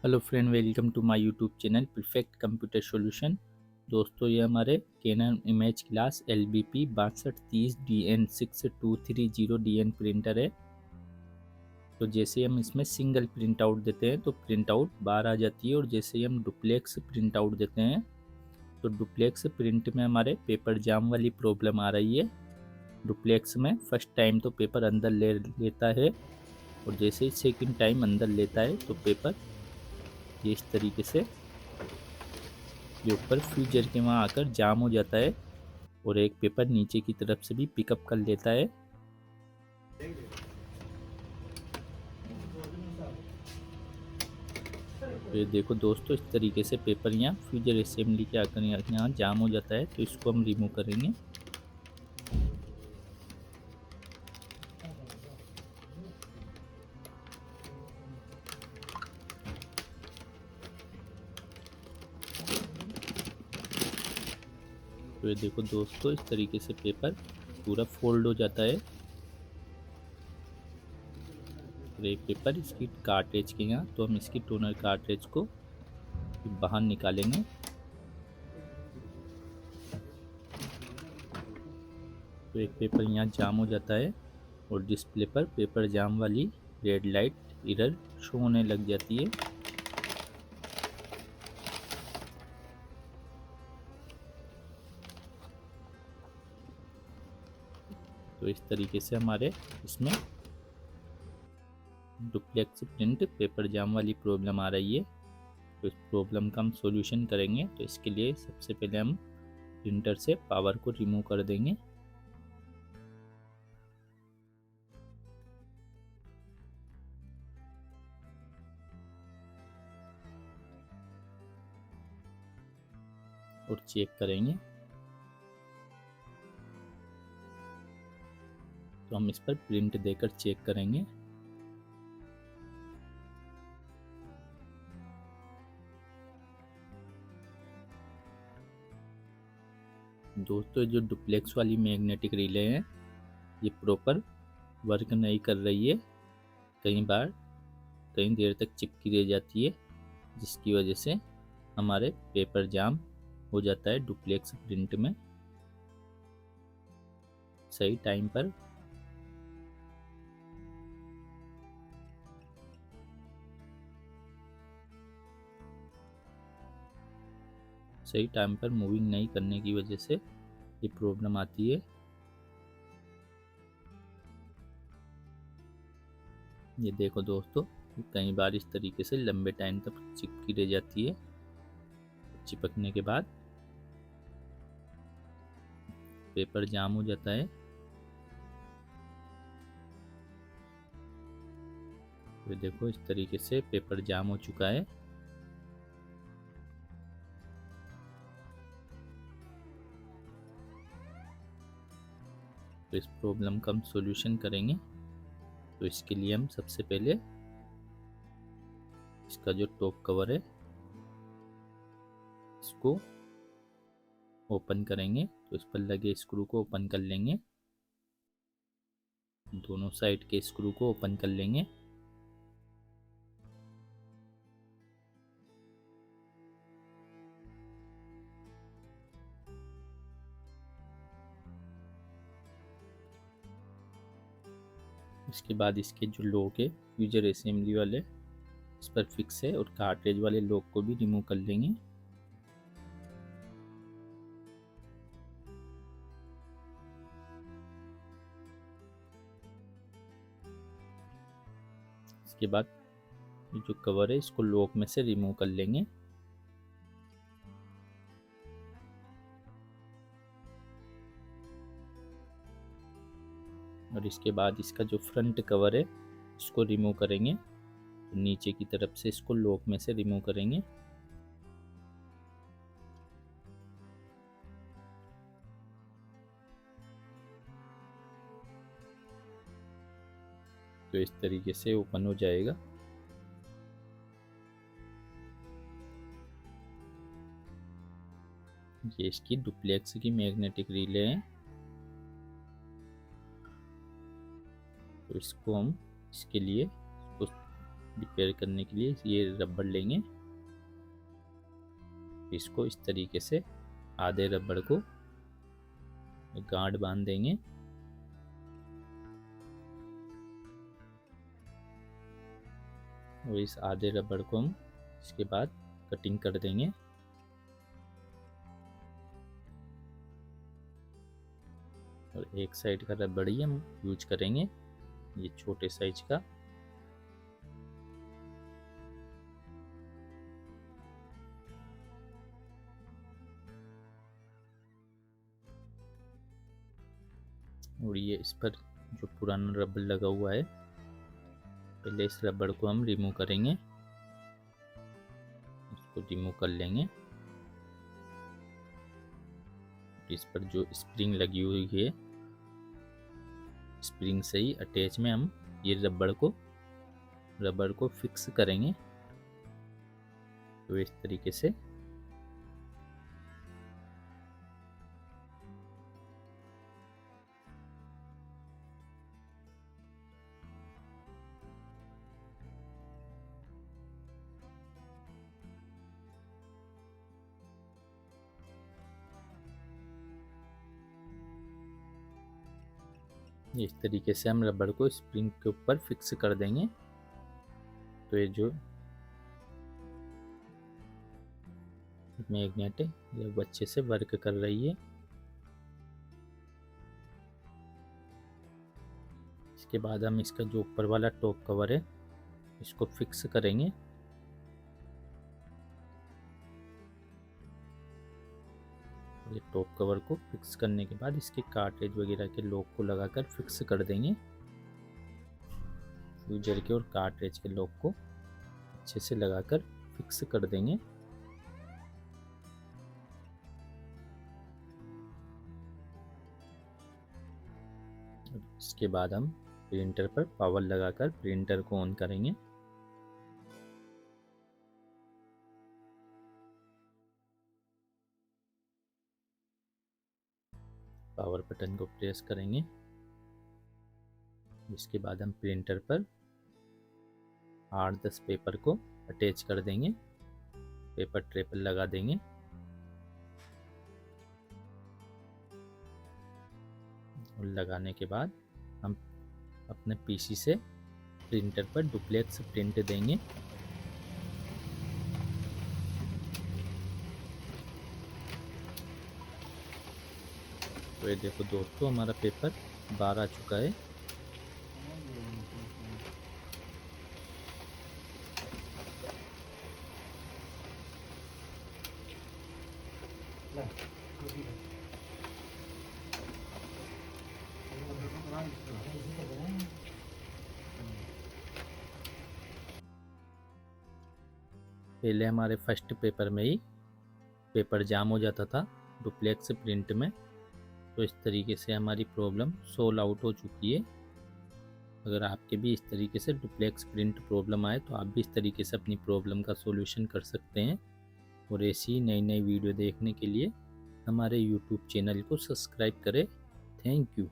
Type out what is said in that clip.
Hello friend, welcome to my YouTube channel perfect computer solution. दोस्तों, ये हमारे Canon image class LBP 6230 DN6230 printer है। तो जैसे हम इसमें सिंगल प्रिंट आउट देते हैं तो प्रिंट आउट बाहर आ जाती है, और जैसे ही हम डुप्लेक्स प्रिंट आउट देते हैं तो डुप्लेक्स प्रिंट में हमारे पेपर जाम वाली प्रॉब्लम आ रही है। डुप्लेक्स में फर्स्ट टाइम तो पेपर अंदर ले लेता है, और जैसे ही सेकंड टाइम अंदर लेता है तो पेपर ये इस तरीके से ये ऊपर फ्यूजर के वहाँ आकर जाम हो जाता है, और एक पेपर नीचे की तरफ से भी पिकअप कर लेता है। तो ये देखो दोस्तों, इस तरीके से पेपर यहाँ फ्यूजर असेंबली के आकर यहाँ जाम हो जाता है, तो इसको हम रिमूव करेंगे। तो ये देखो दोस्तों, इस तरीके से पेपर पूरा फोल्ड हो जाता है, और एक पेपर इसकी कार्ट्रिज के यहाँ, तो हम इसकी टोनर कार्ट्रिज को बाहर निकालेंगे। तो एक पेपर यहाँ जाम हो जाता है, और डिस्प्ले पर पेपर जाम वाली रेड लाइट एरर शो होने लग जाती है। तो इस तरीके से हमारे इसमें डुप्लेक्स प्रिंट पेपर जाम वाली प्रॉब्लम आ रही है। तो इस प्रॉब्लम का हम सॉल्यूशन करेंगे। तो इसके लिए सबसे पहले हम प्रिंटर से पावर को रिमूव कर देंगे। और चेक करेंगे। तो हम इस पर प्रिंट देकर चेक करेंगे। दोस्तों, जो डुप्लेक्स वाली मैग्नेटिक रिले है ये प्रॉपर वर्क नहीं कर रही है। कई बार कई देर तक चिपकी रह जाती है, जिसकी वजह से हमारे पेपर जाम हो जाता है डुप्लेक्स प्रिंट में। सही टाइम पर मूविंग नहीं करने की वजह से ये प्रॉब्लम आती है। ये देखो दोस्तों, कई बार इस तरीके से लंबे टाइम तक चिपकी रह जाती है। चिपकने के बाद पेपर जाम हो जाता है। ये देखो, इस तरीके से पेपर जाम हो चुका है। तो इस प्रॉब्लम का हम सॉल्यूशन करेंगे। तो इसके लिए हम सबसे पहले इसका जो टॉप कवर है इसको ओपन करेंगे। तो इस पर लगे स्क्रू को ओपन कर लेंगे। दोनों साइड के स्क्रू को ओपन कर लेंगे। इसके बाद इसके जो लॉक है यूजर असेंबली वाले इस पर फिक्स है, और कार्ट्रिज वाले लॉक को भी रिमूव कर लेंगे। इसके बाद ये जो कवर है इसको लॉक में से रिमूव कर लेंगे। और इसके बाद इसका जो फ्रंट कवर है इसको रिमूव करेंगे। तो नीचे की तरफ से इसको लॉक में से रिमूव करेंगे। तो इस तरीके से ओपन हो जाएगा। ये इसकी डुप्लेक्स की मैग्नेटिक रिले है। तो इसको हम इसके लिए रिपेयर करने के लिए ये रबड़ लेंगे, इसको इस तरीके से आधे रबड़ को गांठ बांध देंगे और इस आधे रबड़ को हम इसके बाद कटिंग कर देंगे। और एक साइड का रबड़ ही हम यूज करेंगे, ये छोटे साइज का। और ये इस पर जो पुराना रबड़ लगा हुआ है, पहले इस रबड़ को हम रिमूव करेंगे, इसको रिमूव कर लेंगे। इस पर जो स्प्रिंग लगी हुई है, स्प्रिंग से ही अटैच में हम ये रबड़ को फिक्स करेंगे। तो इस तरीके से इस तरीके से हम रबड़ को स्प्रिंग के ऊपर फिक्स कर देंगे। तो ये जो मैग्नेट है ये वो अच्छे से वर्क कर रही है। इसके बाद हम इसका जो ऊपर वाला टॉप कवर है इसको फिक्स करेंगे। ये टॉप कवर को फिक्स करने के बाद इसके कार्ट्रिज वगैरह के लॉक को लगाकर फिक्स कर देंगे। फ्यूजर के और कार्ट्रिज के लॉक को अच्छे से लगाकर फिक्स कर देंगे। इसके बाद हम प्रिंटर पर पावर लगाकर प्रिंटर को ऑन करेंगे। पावर बटन को प्रेस करेंगे। इसके बाद हम प्रिंटर पर 8-10 पेपर को अटैच कर देंगे, पेपर ट्रे पर लगा देंगे। और लगाने के बाद हम अपने पीसी से प्रिंटर पर डुप्लेक्स प्रिंट देंगे। तो ये देखो दोस्तों, हमारा पेपर बाहर आ चुका है। पहले हमारे फर्स्ट पेपर में ही पेपर जाम हो जाता था डुप्लेक्स प्रिंट में। तो इस तरीके से हमारी प्रॉब्लम सोल्व आउट हो चुकी है। अगर आपके भी इस तरीके से डुप्लेक्स प्रिंट प्रॉब्लम आए तो आप भी इस तरीके से अपनी प्रॉब्लम का सॉल्यूशन कर सकते हैं। और ऐसी नई नई वीडियो देखने के लिए हमारे यूट्यूब चैनल को सब्सक्राइब करें। Thank you.